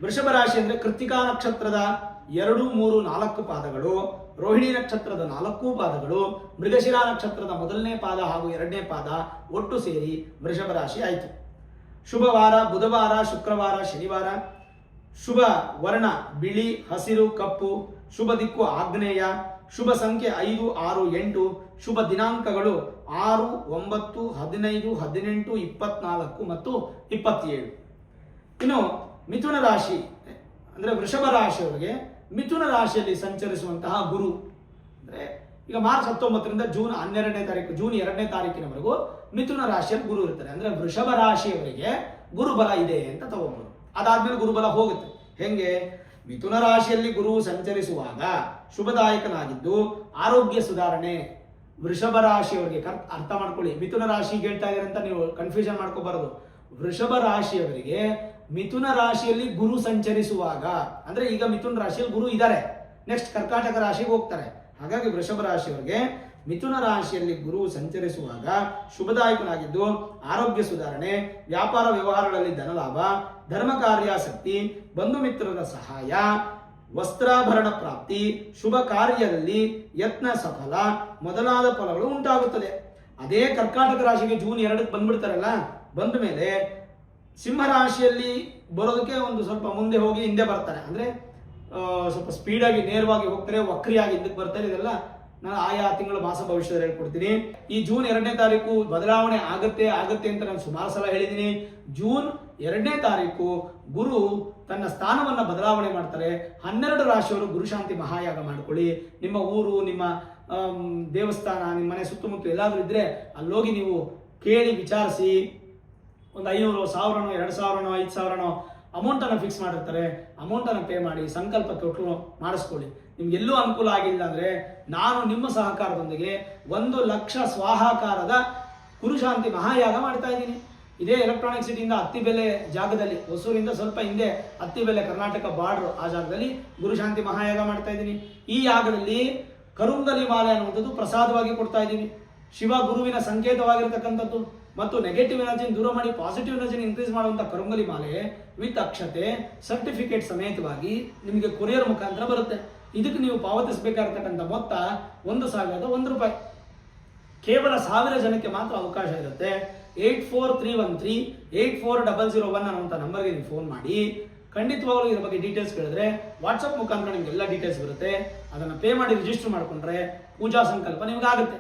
ವೃಷಭ ರಾಶಿ ಅಂದರೆ ಕೃತ್ತಿಕಾ ನಕ್ಷತ್ರದ 2, 3, 4 ಪಾದಗಳು, ರೋಹಿಣಿ ನಕ್ಷತ್ರದ 4 ಪಾದಗಳು, ಮೃಗಶಿರಾ ನಕ್ಷತ್ರದ 1ನೇ ಪಾದ ಹಾಗೂ 2ನೇ ಪಾದ ಒಟ್ಟು ಸೇರಿ ವೃಷಭ ರಾಶಿ ಆಯಿತು. ಶುಭವಾರ ಬುಧವಾರ, ಶುಕ್ರವಾರ, ಶನಿವಾರ. ಶುಭ ವರ್ಣ ಬಿಳಿ, ಹಸಿರು, ಕಪ್ಪು. ಶುಭ ದಿಕ್ಕು ಆಗ್ನೇಯ. ಶುಭ ಸಂಖ್ಯೆ 5, 6, 8. ಶುಭ ದಿನಾಂಕಗಳು 6, 9, 15, 18, 24 ಮತ್ತು 27. ಇನ್ನು ಮಿಥುನ ರಾಶಿ ಅಂದರೆ ವೃಷಭ ರಾಶಿಯವರಿಗೆ ಮಿಥುನ ರಾಶಿಯಲ್ಲಿ ಸಂಚರಿಸುವಂತಹ ಗುರು ಅಂದರೆ ಈಗ ಮಾರ್ಚ್ 19ರಿಂದ ಜೂನ್ 12ನೇ ತಾರೀಕು, ಜೂನ್ 2ನೇ ತಾರೀಕಿನವರೆಗೂ ಮಿಥುನ ರಾಶಿಯಲ್ಲಿ ಗುರು ಇರ್ತಾರೆ. ಅಂದರೆ ವೃಷಭ ರಾಶಿಯವರಿಗೆ ಗುರುಬಲ ಇದೆ ಅಂತ ತಗೋಬಹುದು. ಅದಾದ್ಮೇಲೆ ಗುರುಬಲ ಹೋಗುತ್ತೆ. ಹೆಂಗೆ? ಮಿಥುನ ರಾಶಿಯಲ್ಲಿ ಗುರು ಸಂಚರಿಸುವಾಗ ಶುಭದಾಯಕನಾಗಿದ್ದು ಆರೋಗ್ಯ ಸುಧಾರಣೆ. ವೃಷಭ ರಾಶಿಯವರಿಗೆ ಅರ್ಥ ಮಾಡ್ಕೊಳ್ಳಿ, ಮಿಥುನ ರಾಶಿಗೆ ಹೇಳ್ತಾ ಇದ್ದಾರೆ ಅಂತ ನೀವು ಕನ್ಫ್ಯೂಷನ್ ಮಾಡ್ಕೋಬಾರದು. ವೃಷಭ ರಾಶಿಯವರಿಗೆ ಮಿಥುನ ರಾಶಿಯಲ್ಲಿ ಗುರು ಸಂಚರಿಸುವಾಗ ಅಂದ್ರೆ ಈಗ ಮಿಥುನ ರಾಶಿಯಲ್ಲಿ ಗುರು ಇದ್ದಾರೆ, ನೆಕ್ಸ್ಟ್ ಕರ್ಕಾಟಕ ರಾಶಿಗೆ ಹೋಗ್ತಾರೆ. ಹಾಗಾಗಿ ವೃಷಭ ರಾಶಿಯವರಿಗೆ ಮಿಥುನ ರಾಶಿಯಲ್ಲಿ ಗುರು ಸಂಚರಿಸುವಾಗ ಶುಭದಾಯಕನಾಗಿದ್ದು ಆರೋಗ್ಯ ಸುಧಾರಣೆ, ವ್ಯಾಪಾರ ವ್ಯವಹಾರಗಳಲ್ಲಿ ಧನಲಾಭ, ಧರ್ಮ ಕಾರ್ಯಾಸಕ್ತಿ, ಬಂಧು ಮಿತ್ರರ ಸಹಾಯ, ವಸ್ತ್ರಾಭರಣ ಪ್ರಾಪ್ತಿ, ಶುಭ ಕಾರ್ಯದಲ್ಲಿ ಯತ್ನ ಸಫಲ ಮೊದಲಾದ ಫಲಗಳು ಉಂಟಾಗುತ್ತದೆ. ಅದೇ ಕರ್ಕಾಟಕ ರಾಶಿಗೆ ಜೂನ್ 2ಕ್ಕೆ ಬಂದ್ಬಿಡ್ತಾರಲ್ಲ, ಬಂದ ಮೇಲೆ ಸಿಂಹರಾಶಿಯಲ್ಲಿ ಬರೋದಕ್ಕೆ ಒಂದು ಸ್ವಲ್ಪ ಮುಂದೆ ಹೋಗಿ ಹಿಂದೆ ಬರ್ತಾರೆ. ಅಂದರೆ ಸ್ವಲ್ಪ ಸ್ಪೀಡಾಗಿ ನೇರವಾಗಿ ಹೋಗ್ತಾರೆ, ವಕ್ರಿಯಾಗಿ ಹಿಂದಕ್ಕೆ ಬರ್ತಾರೆ. ಇದೆಲ್ಲ ನಾನು ಆಯಾ ತಿಂಗಳ ಮಾಸ ಭವಿಷ್ಯದಲ್ಲಿ ಹೇಳ್ಕೊಡ್ತೀನಿ. ಈ ಜೂನ್ 2ನೇ ತಾರೀಕು ಬದಲಾವಣೆ ಆಗುತ್ತೆ ಅಂತ ನಾನು ಸುಮಾರು ಸಲ ಹೇಳಿದ್ದೀನಿ. ಜೂನ್ 2ನೇ ತಾರೀಕು ಗುರು ತನ್ನ ಸ್ಥಾನವನ್ನು ಬದಲಾವಣೆ ಮಾಡ್ತಾರೆ. 12 ರಾಶಿಯವರು ಗುರುಶಾಂತಿ ಮಹಾಯಾಗ ಮಾಡ್ಕೊಳ್ಳಿ. ನಿಮ್ಮ ಊರು, ನಿಮ್ಮ ದೇವಸ್ಥಾನ, ನಿಮ್ಮ ಮನೆ ಸುತ್ತಮುತ್ತ ಎಲ್ಲಾದರೂ ಇದ್ರೆ ಅಲ್ಲೋಗಿ ನೀವು ಕೇಳಿ ವಿಚಾರಿಸಿ ಒಂದು 500, 1000, 2000, 5000 ಅಮೌಂಟನ್ನು ಫಿಕ್ಸ್ ಮಾಡಿರ್ತಾರೆ. ಅಮೌಂಟನ್ನು ಪೇ ಮಾಡಿ ಸಂಕಲ್ಪ ತೊಟ್ಟು ಮಾಡಿಸ್ಕೊಳ್ಳಿ. ನಿಮ್ಗೆಲ್ಲೂ ಅನುಕೂಲ ಆಗಿಲ್ಲ ಅಂದರೆ ನಾನು ನಿಮ್ಮ ಸಹಕಾರದೊಂದಿಗೆ 1 ಲಕ್ಷ ಸ್ವಾಹಾಕಾರದ ಗುರುಶಾಂತಿ ಮಹಾಯಾಗ ಮಾಡ್ತಾ ಇದ್ದೀನಿ. ಇದೇ ಎಲೆಕ್ಟ್ರಾನಿಕ್ ಸಿಟಿಯಿಂದ ಅತ್ತಿಬೆಲೆ ಜಾಗದಲ್ಲಿ, ಹೊಸೂರಿಂದ ಸ್ವಲ್ಪ ಹಿಂದೆ ಅತ್ತಿಬೆಲೆ ಕರ್ನಾಟಕ ಬಾರ್ಡರ್ ಆ ಜಾಗದಲ್ಲಿ ಗುರುಶಾಂತಿ ಮಹಾಯಾಗ ಮಾಡ್ತಾ ಇದ್ದೀನಿ. ಈ ಯಾಗದಲ್ಲಿ ಕರುಂಗಲಿ ಮಾಲೆ ಅನ್ನುವಂಥದ್ದು ಪ್ರಸಾದವಾಗಿ ಕೊಡ್ತಾ ಇದ್ದೀವಿ. ಶಿವ ಗುರುವಿನ ಸಂಕೇತವಾಗಿರ್ತಕ್ಕಂಥದ್ದು ಮತ್ತು ನೆಗೆಟಿವ್ ಎನರ್ಜಿನ ದೂರ ಮಾಡಿ ಪಾಸಿಟಿವ್ ಎನರ್ಜಿನ ಇನ್ಕ್ರೀಸ್ ಮಾಡುವಂಥ ಕರುಂಗಲಿ ಮಾಲೆ ವಿತ್ ಅಕ್ಷತೆ ಸರ್ಟಿಫಿಕೇಟ್ ಸಮೇತವಾಗಿ ನಿಮಗೆ ಕೊರಿಯರ್ ಮುಖಾಂತರ ಬರುತ್ತೆ. ಇದಕ್ಕೆ ನೀವು ಪಾವತಿಸಬೇಕಾಗಿರ್ತಕ್ಕಂಥ ಮೊತ್ತ 1,001 ರೂಪಾಯಿ. ಕೇವಲ 1000 ಜನಕ್ಕೆ ಮಾತ್ರ ಅವಕಾಶ ಇರುತ್ತೆ. 8431384001 ಅನ್ನುವಂಥ ನಂಬರ್ಗೆ ನೀವು ಫೋನ್ ಮಾಡಿ ಖಂಡಿತವಾಗಲೂ ಇದ್ರ ಬಗ್ಗೆ ಡೀಟೇಲ್ಸ್ ಕೇಳಿದ್ರೆ ವಾಟ್ಸಪ್ ಮುಖಾಂತರ ನಿಮ್ಗೆ ಎಲ್ಲ ಡೀಟೇಲ್ಸ್ ಬರುತ್ತೆ. ಅದನ್ನು ಪೇ ಮಾಡಿ ರಿಜಿಸ್ಟರ್ ಮಾಡಿಕೊಂಡ್ರೆ ಪೂಜಾ ಸಂಕಲ್ಪ ನಿಮ್ಗೆ ಆಗುತ್ತೆ.